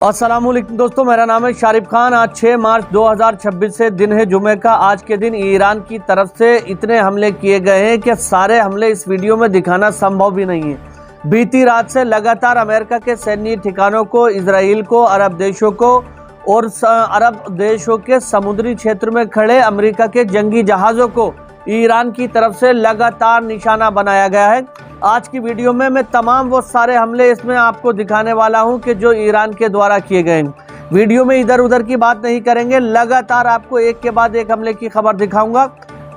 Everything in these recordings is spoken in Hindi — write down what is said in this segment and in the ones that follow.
अस्सलामुअलैकुम दोस्तों, मेरा नाम है शारिफ खान। आज 6 मार्च 2026 से दिन है जुमे का। आज के दिन ईरान की तरफ से इतने हमले किए गए हैं कि सारे हमले इस वीडियो में दिखाना संभव भी नहीं है। बीती रात से लगातार अमेरिका के सैन्य ठिकानों को, इजराइल को, अरब देशों को और अरब देशों के समुद्री क्षेत्र में खड़े अमेरिका के जंगी जहाज़ों को ईरान की तरफ से लगातार निशाना बनाया गया है। आज की वीडियो में मैं तमाम वो सारे हमले इसमें आपको दिखाने वाला हूं कि जो ईरान के द्वारा किए गए हैं। वीडियो में इधर उधर की बात नहीं करेंगे, लगातार आपको एक के बाद एक हमले की खबर दिखाऊंगा।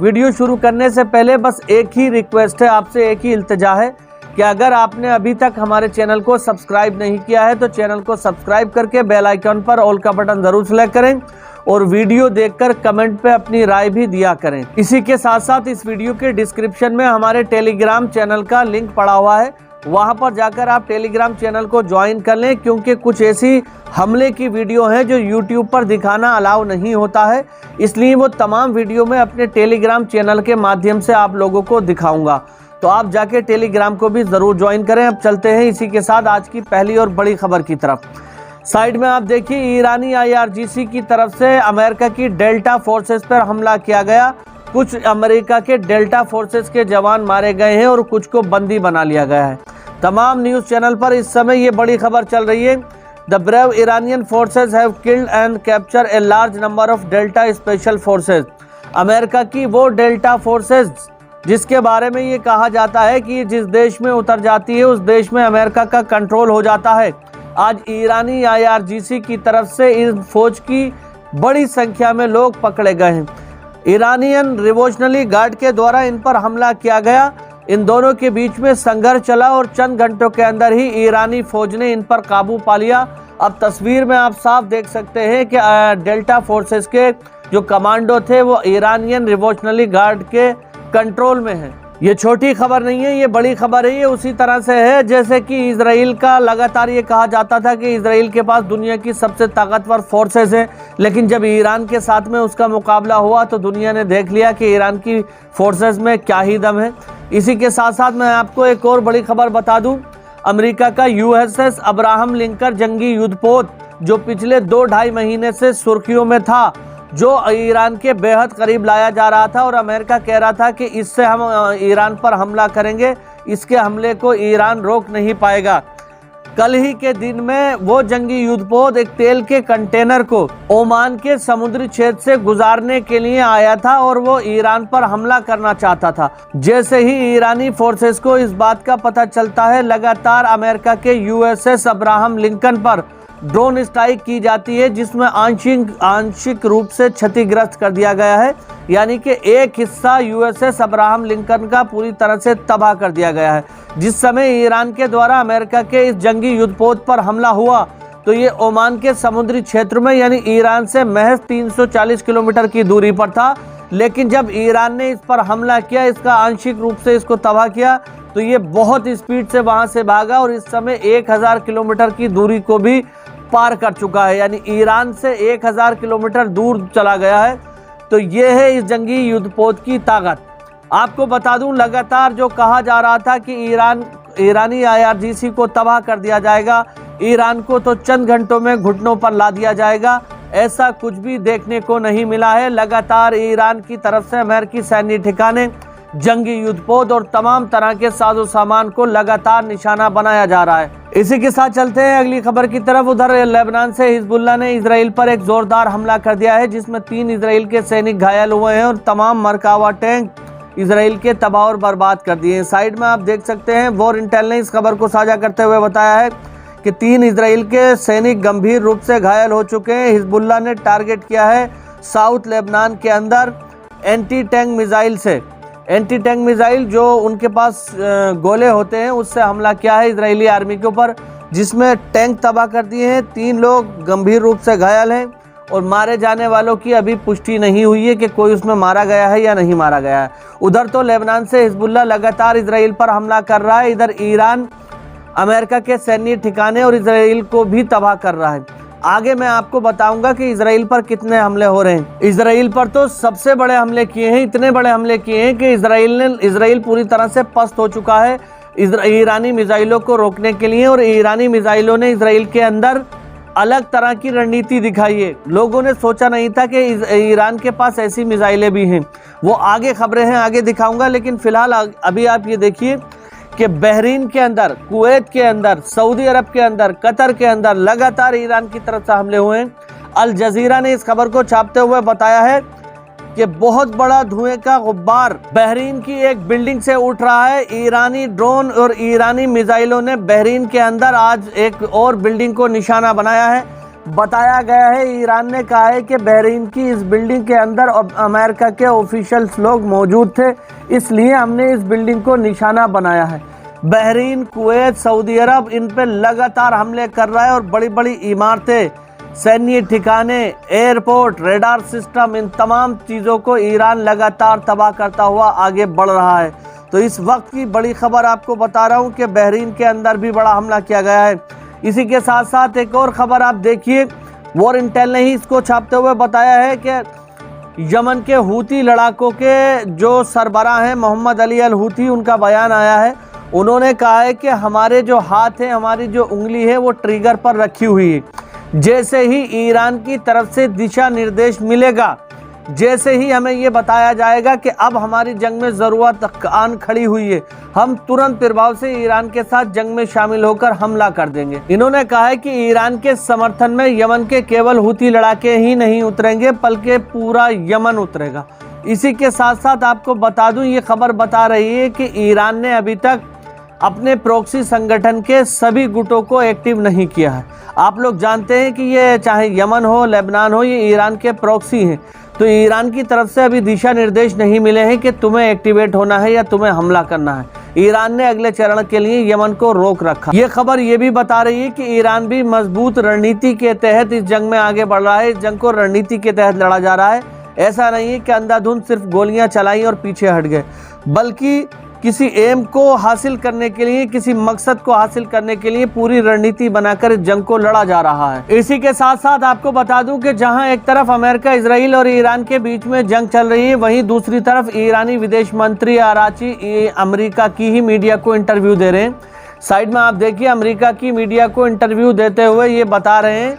वीडियो शुरू करने से पहले बस एक ही रिक्वेस्ट है आपसे, एक ही इल्तिजा है कि अगर आपने अभी तक हमारे चैनल को सब्सक्राइब नहीं किया है तो चैनल को सब्सक्राइब करके बेल आइकन पर ऑल का बटन जरूर सेलेक्ट करें और वीडियो देखकर कमेंट पे अपनी राय भी दिया करें। इसी के साथ साथ इस वीडियो के डिस्क्रिप्शन में हमारे टेलीग्राम चैनल का लिंक पड़ा हुआ है, वहां पर जाकर आप टेलीग्राम चैनल को ज्वाइन कर लें, क्योंकि कुछ ऐसी हमले की वीडियो हैं जो यूट्यूब पर दिखाना अलाउ नहीं होता है, इसलिए वो तमाम वीडियो में अपने टेलीग्राम चैनल के माध्यम से आप लोगों को दिखाऊंगा। तो आप जाके टेलीग्राम को भी जरूर ज्वाइन करें। अब चलते हैं इसी के साथ आज की पहली और बड़ी खबर की तरफ। साइड में आप देखिए, ईरानी IRGC की तरफ से अमेरिका की डेल्टा फोर्सेस पर हमला किया गया। कुछ अमेरिका के डेल्टा फोर्सेस के जवान मारे गए हैं और कुछ को बंदी बना लिया गया है। तमाम न्यूज़ चैनल पर इस समय ये बड़ी खबर चल रही है। The brave Iranian forces have killed and capture a large number of delta special forces. America की वो डेल्टा फोर्सेस जिसके बारे में ये कहा जाता है कि जिस देश में उतर जाती है उस देश में अमेरिका का कंट्रोल हो जाता है। आज ईरानी IRGC की तरफ से इस फौज की बड़ी संख्या में लोग पकड़े गए हैं। ईरानियन रिवोल्यूशनरी गार्ड के द्वारा इन पर हमला किया गया। इन दोनों के बीच में संघर्ष चला और चंद घंटों के अंदर ही ईरानी फौज ने इन पर काबू पा लिया। अब तस्वीर में आप साफ देख सकते हैं कि डेल्टा फोर्सेस के जो कमांडो थे वो ईरानियन रिवोल्यूशनरी गार्ड के कंट्रोल में है। ये छोटी खबर नहीं है, ये बड़ी खबर है। ये उसी तरह से है जैसे कि इजराइल का लगातार ये कहा जाता था कि इजराइल के पास दुनिया की सबसे ताकतवर फोर्सेस हैं, लेकिन जब ईरान के साथ में उसका मुकाबला हुआ तो दुनिया ने देख लिया कि ईरान की फोर्सेस में क्या ही दम है। इसी के साथ साथ मैं आपको एक और बड़ी खबर बता दूं। अमेरिका का USS अब्राहम लिंकन जंगी युद्धपोत जो पिछले 2-2.5 महीने से सुर्खियों में था, जो ईरान के बेहद करीब लाया जा रहा था और अमेरिका कह रहा था कि इससे हम ईरान पर हमला करेंगे, इसके हमले को ईरान रोक नहीं पाएगा। कल ही के दिन में वो जंगी युद्धपोत एक तेल के कंटेनर को ओमान के समुद्री क्षेत्र से गुजारने के लिए आया था और वो ईरान पर हमला करना चाहता था। जैसे ही ईरानी फोर्सेस को इस बात का पता चलता है, लगातार अमेरिका के USS अब्राहम लिंकन पर ड्रोन स्ट्राइक की जाती है, जिसमें आंशिक रूप से क्षतिग्रस्त कर दिया गया है। यानी कि एक हिस्सा USS अब्राहम लिंकन का पूरी तरह से तबाह कर दिया गया है। जिस समय ईरान के द्वारा अमेरिका के इस जंगी युद्धपोत पर हमला हुआ तो ये ओमान के समुद्री क्षेत्र में यानी ईरान से महज 340 किलोमीटर की दूरी पर था, लेकिन जब ईरान ने इस पर हमला किया, इसका आंशिक रूप से इसको तबाह किया, तो ये बहुत स्पीड से वहां से भागा और इस समय 1000 किलोमीटर की दूरी को भी पार कर चुका है। यानी ईरान से 1000 किलोमीटर दूर चला गया है। तो ये है इस जंगी युद्धपोत की ताकत। आपको बता दूं, लगातार जो कहा जा रहा था कि ईरानी IRGC को तबाह कर दिया जाएगा, ईरान को तो चंद घंटों में घुटनों पर ला दिया जाएगा, ऐसा कुछ भी देखने को नहीं मिला है। लगातार ईरान की तरफ से अमेरिकी सैन्य ठिकाने, जंगी युद्धपोत और तमाम तरह के साजो सामान को लगातार निशाना बनाया जा रहा है। इसी के साथ चलते हैं अगली खबर की तरफ। उधर लेबनान से हिजबुल्लाह ने इजराइल पर एक जोरदार हमला कर दिया है, जिसमें 3 इजराइल के सैनिक घायल हुए हैं और तमाम मरकावा टैंक इजराइल के तबाह और बर्बाद कर दिए हैं। साइड में आप देख सकते हैं, वॉर इंटेल ने इस खबर को साझा करते हुए बताया है कि 3 इजराइल के सैनिक गंभीर रूप से घायल हो चुके हैं। हिजबुल्लाह ने टारगेट किया है साउथ लेबनान के अंदर एंटी टैंक मिसाइल से। एंटी टैंक मिसाइल जो उनके पास गोले होते हैं, उससे हमला किया है इजरायली आर्मी के ऊपर, जिसमें टैंक तबाह कर दिए हैं। 3 लोग गंभीर रूप से घायल हैं और मारे जाने वालों की अभी पुष्टि नहीं हुई है कि कोई उसमें मारा गया है या नहीं मारा गया है। उधर तो लेबनान से हिजबुल्लाह लगातार इजराइल पर हमला कर रहा है। इधर ईरान अमेरिका के सैन्य ठिकाने और इजराइल को भी तबाह कर रहा है। आगे मैं आपको बताऊंगा कि इजराइल पर कितने हमले हो रहे हैं। इजराइल पर तो सबसे बड़े हमले किए हैं, इतने बड़े हमले किए हैं कि इजराइल पूरी तरह से पस्त हो चुका है ईरानी मिसाइलों को रोकने के लिए, और ईरानी मिसाइलों ने इजराइल के अंदर अलग तरह की रणनीति दिखाई है। लोगों ने सोचा नहीं था कि ईरान के पास ऐसी मिसाइलें भी हैं। वो आगे खबरें हैं, आगे दिखाऊंगा, लेकिन फिलहाल अभी आप ये देखिए कि बहरीन के अंदर, कुवैत के अंदर, सऊदी अरब के अंदर, कतर के अंदर लगातार ईरान की तरफ से हमले हुए हैं। अल जजीरा ने इस खबर को छापते हुए बताया है कि बहुत बड़ा धुएं का गुब्बार बहरीन की एक बिल्डिंग से उठ रहा है। ईरानी ड्रोन और ईरानी मिसाइलों ने बहरीन के अंदर आज एक और बिल्डिंग को निशाना बनाया है। बताया गया है, ईरान ने कहा है कि बहरीन की इस बिल्डिंग के अंदर अमेरिका के ऑफिशियल्स लोग मौजूद थे, इसलिए हमने इस बिल्डिंग को निशाना बनाया है। बहरीन, कुवैत, सऊदी अरब इन पे लगातार हमले कर रहा है और बड़ी बड़ी इमारतें, सैन्य ठिकाने, एयरपोर्ट, रेडार सिस्टम, इन तमाम चीज़ों को ईरान लगातार तबाह करता हुआ आगे बढ़ रहा है। तो इस वक्त की बड़ी खबर आपको बता रहा हूं कि बहरीन के अंदर भी बड़ा हमला किया गया है। इसी के साथ साथ एक और खबर आप देखिए, वॉर इंटेल ने ही इसको छापते हुए बताया है कि यमन के हूती लड़ाकों के जो सरबराह हैं मोहम्मद अली अल हूती, उनका बयान आया है। उन्होंने कहा है कि हमारे जो हाथ हैं, हमारी जो उंगली है वो ट्रिगर पर रखी हुई है। जैसे ही ईरान की तरफ से दिशा निर्देश मिलेगा, जैसे ही हमें ये बताया जाएगा कि अब हमारी जंग में ज़रूरत आन खड़ी हुई है, हम तुरंत प्रभाव से ईरान के साथ जंग में शामिल होकर हमला कर देंगे। इन्होंने कहा है कि ईरान के समर्थन में यमन के केवल हूती लड़ाके ही नहीं उतरेंगे, बल्कि पूरा यमन उतरेगा। इसी के साथ साथ आपको बता दूं, ये खबर बता रही है कि ईरान ने अभी तक अपने प्रॉक्सी संगठन के सभी गुटों को एक्टिव नहीं किया है। आप लोग जानते हैं कि ये चाहे यमन हो, लेबनान हो, ये ईरान के प्रॉक्सी हैं। तो ईरान की तरफ से अभी दिशा निर्देश नहीं मिले हैं कि तुम्हें एक्टिवेट होना है या तुम्हें हमला करना है। ईरान ने अगले चरण के लिए यमन को रोक रखा। ये खबर ये भी बता रही है कि ईरान भी मजबूत रणनीति के तहत इस जंग में आगे बढ़ रहा है। इस जंग को रणनीति के तहत लड़ा जा रहा है। ऐसा नहीं है कि अंधाधुंध सिर्फ गोलियां चलाई और पीछे हट गए, बल्कि किसी एम को हासिल करने के लिए, किसी मकसद को हासिल करने के लिए पूरी रणनीति बनाकर इस जंग को लड़ा जा रहा है। इसी के साथ साथ आपको बता दूं कि जहां एक तरफ अमेरिका, इजराइल और ईरान के बीच में जंग चल रही है, वहीं दूसरी तरफ ईरानी विदेश मंत्री आराची अमेरिका की ही मीडिया को इंटरव्यू दे रहे हैं। साइड में आप देखिए, अमेरिका की मीडिया को इंटरव्यू देते हुए ये बता रहे हैं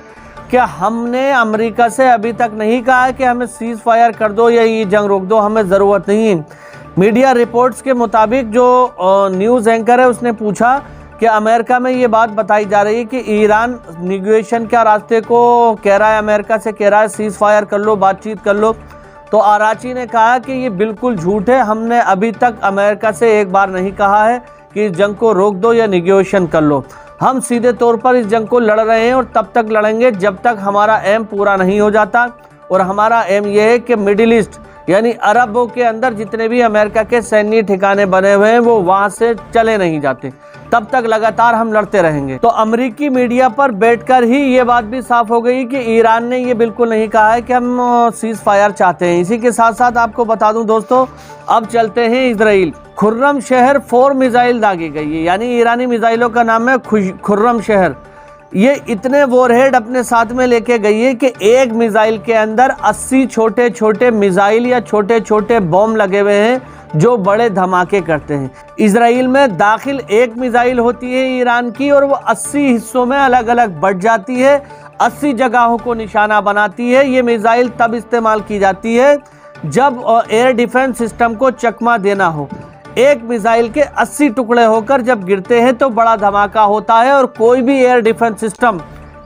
कि हमने अमेरिका से अभी तक नहीं कहा कि हमें सीज फायर कर दो या ये जंग रोक दो, हमें ज़रूरत नहीं है। मीडिया रिपोर्ट्स के मुताबिक जो न्यूज़ एंकर है उसने पूछा कि अमेरिका में ये बात बताई जा रही है कि ईरान निगोशिएशन के रास्ते को कह रहा है, अमेरिका से कह रहा है सीज फायर कर लो, बातचीत कर लो। तो आराची ने कहा कि ये बिल्कुल झूठ है, हमने अभी तक अमेरिका से एक बार नहीं कहा है कि इस जंग को रोक दो या निगोशिएशन कर लो। हम सीधे तौर पर इस जंग को लड़ रहे हैं और तब तक लड़ेंगे जब तक हमारा एम पूरा नहीं हो जाता। और हमारा एम ये है कि मिडिल ईस्ट यानी अरबों के अंदर जितने भी अमेरिका के सैन्य ठिकाने बने हुए हैं वो वहां से चले नहीं जाते, तब तक लगातार हम लड़ते रहेंगे। तो अमेरिकी मीडिया पर बैठकर ही ये बात भी साफ हो गई कि ईरान ने ये बिल्कुल नहीं कहा है कि हम सीज फायर चाहते हैं। इसी के साथ साथ आपको बता दूं दोस्तों, अब चलते हैं इजराइल। खुर्रम शहर 4 मिसाइल दागी गई है, यानी ईरानी मिसाइलों का नाम है खुर्रम शहर। ये इतने वॉरहेड अपने साथ में लेके गई है कि एक मिसाइल के अंदर 80 छोटे छोटे मिसाइल या छोटे छोटे बॉम्ब लगे हुए हैं जो बड़े धमाके करते हैं। इजराइल में दाखिल एक मिसाइल होती है ईरान की और वो 80 हिस्सों में अलग अलग बढ़ जाती है, 80 जगहों को निशाना बनाती है। ये मिसाइल तब इस्तेमाल की जाती है जब एयर डिफेंस सिस्टम को चकमा देना हो। एक मिसाइल के 80 टुकड़े होकर जब गिरते हैं तो बड़ा धमाका होता है और कोई भी एयर डिफेंस सिस्टम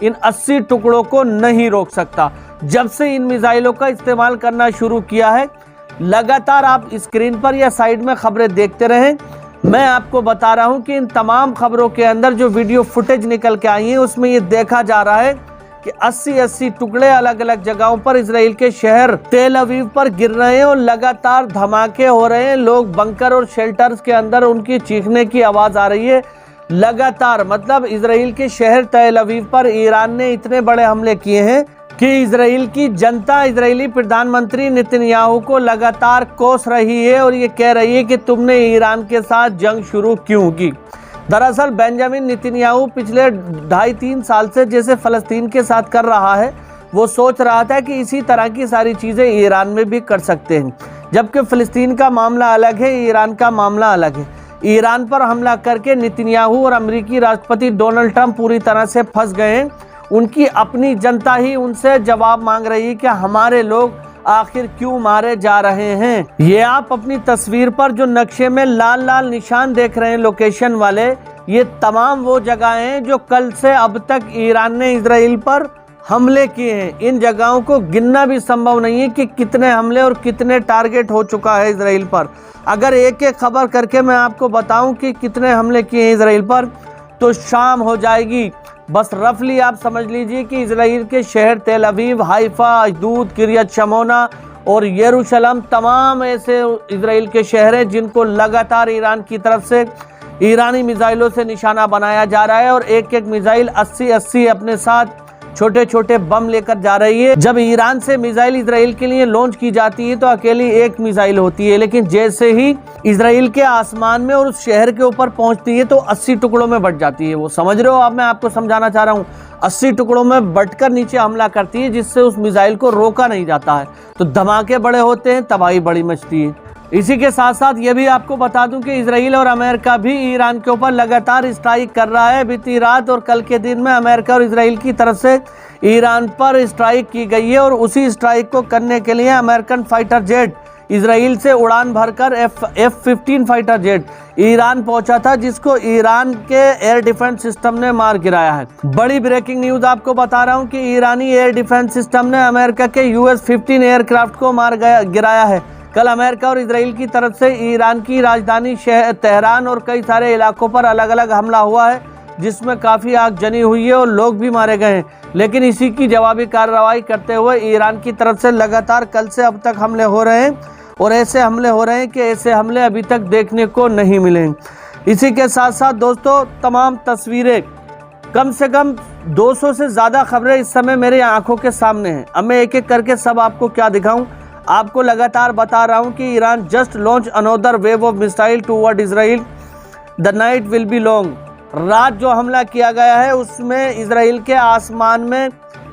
इन 80 टुकड़ों को नहीं रोक सकता। जब से इन मिसाइलों का इस्तेमाल करना शुरू किया है, लगातार आप स्क्रीन पर या साइड में खबरें देखते रहें, मैं आपको बता रहा हूं कि इन तमाम खबरों के अंदर जो वीडियो फुटेज निकल के आई है उसमें ये देखा जा रहा है कि 80 टुकड़े अलग अलग जगहों पर इजराइल के शहर तेल अवीव पर गिर रहे हैं और लगातार धमाके हो रहे हैं। लोग बंकर और शेल्टर्स के अंदर उनकी चीखने की आवाज आ रही है लगातार। मतलब इजराइल के शहर तेल अवीव पर ईरान ने इतने बड़े हमले किए हैं कि इजराइल की जनता इजरायली प्रधानमंत्री नेतन्याहू को लगातार कोस रही है और ये कह रही है कि तुमने ईरान के साथ जंग शुरू क्यों की। दरअसल बेंजामिन नेतन्याहू पिछले 2.5-3 साल से जैसे फ़लस्तीन के साथ कर रहा है, वो सोच रहा था कि इसी तरह की सारी चीज़ें ईरान में भी कर सकते हैं। जबकि फ़लस्तीन का मामला अलग है, ईरान का मामला अलग है। ईरान पर हमला करके नेतन्याहू और अमेरिकी राष्ट्रपति डोनाल्ड ट्रंप पूरी तरह से फंस गए हैं। उनकी अपनी जनता ही उनसे जवाब मांग रही है कि हमारे लोग आखिर क्यों मारे जा रहे हैं। ये आप अपनी तस्वीर पर जो नक्शे में लाल लाल निशान देख रहे हैं लोकेशन वाले, ये तमाम वो जगह हैं जो कल से अब तक ईरान ने इजराइल पर हमले किए हैं। इन जगहों को गिनना भी संभव नहीं है कि कितने हमले और कितने टारगेट हो चुका है इजराइल पर। अगर एक एक खबर करके मैं आपको बताऊं कि कितने हमले किए हैं इजराइल पर तो शाम हो जाएगी। बस रफली आप समझ लीजिए कि इजराइल के शहर तेल अवीव, हाइफा, अशदूद, किरियत शमोना और यरूशलेम तमाम ऐसे इजराइल के शहर हैं जिनको लगातार ईरान की तरफ से ईरानी मिसाइलों से निशाना बनाया जा रहा है और एक एक मिसाइल 80-80 अपने साथ छोटे छोटे बम लेकर जा रही है। जब ईरान से मिसाइल इजराइल के लिए लॉन्च की जाती है तो अकेली एक मिसाइल होती है, लेकिन जैसे ही इजराइल के आसमान में और उस शहर के ऊपर पहुंचती है तो 80 टुकड़ों में बट जाती है। वो समझ रहे हो आप, मैं आपको समझाना चाह रहा हूँ, 80 टुकड़ों में बटकर नीचे हमला करती है जिससे उस मिसाइल को रोका नहीं जाता है। तो धमाके बड़े होते हैं, तबाही बड़ी मचती है। इसी के साथ साथ ये भी आपको बता दूं कि इजराइल और अमेरिका भी ईरान के ऊपर लगातार स्ट्राइक कर रहा है। बीती रात और कल के दिन में अमेरिका और इजराइल की तरफ से ईरान पर स्ट्राइक की गई है और उसी स्ट्राइक को करने के लिए अमेरिकन फाइटर जेट इजराइल से उड़ान भरकर F-15 फाइटर जेट ईरान पहुंचा था, जिसको ईरान के एयर डिफेंस सिस्टम ने मार गिराया है। बड़ी ब्रेकिंग न्यूज आपको बता रहा हूं कि ईरानी एयर डिफेंस सिस्टम ने अमेरिका के US-15 एयरक्राफ्ट को मार गिराया है। कल अमेरिका और इजराइल की तरफ से ईरान की राजधानी शहर तेहरान और कई सारे इलाकों पर अलग अलग हमला हुआ है, जिसमें काफ़ी आगजनी हुई है और लोग भी मारे गए हैं। लेकिन इसी की जवाबी कार्रवाई करते हुए ईरान की तरफ से लगातार कल से अब तक हमले हो रहे हैं और ऐसे हमले हो रहे हैं कि ऐसे हमले अभी तक देखने को नहीं मिले। इसी के साथ साथ दोस्तों तमाम तस्वीरें, कम से कम 200 से ज़्यादा खबरें इस समय मेरी आंखों के सामने हैं। अब मैं एक एक करके सब आपको क्या दिखाऊं। आपको लगातार बता रहा हूं कि Iran just launch another wave of missile toward Israel, the night will be long. रात जो हमला किया गया है उसमें इजराइल के आसमान में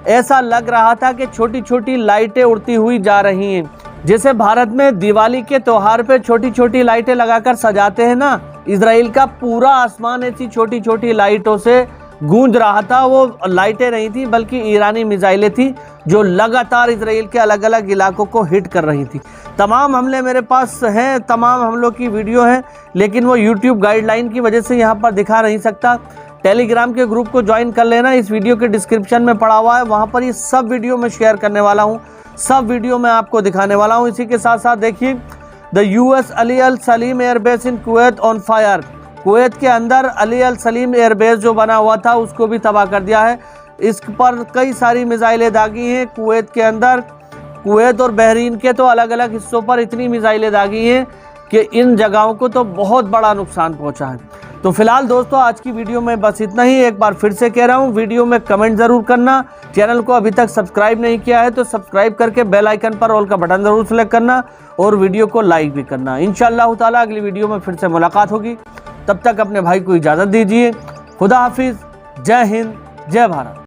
ऐसा लग रहा था कि छोटी छोटी लाइटें उड़ती हुई जा रही हैं। जैसे भारत में दिवाली के त्योहार पे छोटी छोटी लाइटें लगाकर सजाते हैं ना, इजराइल का पूरा आसमान ऐसी छोटी छोटी लाइटों से गूंज रहा था। वो लाइटें नहीं थी बल्कि ईरानी मिसाइलें थी जो लगातार इजराइल के अलग अलग इलाकों को हिट कर रही थी। तमाम हमले मेरे पास हैं, तमाम हमलों की वीडियो है, लेकिन वो यूट्यूब गाइडलाइन की वजह से यहाँ पर दिखा नहीं सकता। टेलीग्राम के ग्रुप को ज्वाइन कर लेना, इस वीडियो के डिस्क्रिप्शन में पड़ा हुआ है, वहाँ पर ये सब वीडियो मैं शेयर करने वाला हूँ, सब वीडियो मैं आपको दिखाने वाला हूँ। इसी के साथ साथ देखिए, the US Ali Al Salem airbase in Kuwait on fire. Kuwait के अंदर अली अल सलीम एयरबेस जो बना हुआ था उसको भी तबाह कर दिया है। इस पर कई सारी मिसाइलें दागी हैं कुवैत के अंदर। कुवैत और बहरीन के तो अलग अलग हिस्सों पर इतनी मिसाइलें दागी हैं कि इन जगहों को तो बहुत बड़ा नुकसान पहुंचा है। तो फिलहाल दोस्तों आज की वीडियो में बस इतना ही। एक बार फिर से कह रहा हूं, वीडियो में कमेंट ज़रूर करना। चैनल को अभी तक सब्सक्राइब नहीं किया है तो सब्सक्राइब करके बेल आइकन पर ऑल का बटन ज़रूर सेलेक्ट करना और वीडियो को लाइक भी करना। इंशाअल्लाह ताला अगली वीडियो में फिर से मुलाकात होगी। तब तक अपने भाई को इजाज़त दीजिए। खुदा हाफिज़। जय हिंद, जय भारत।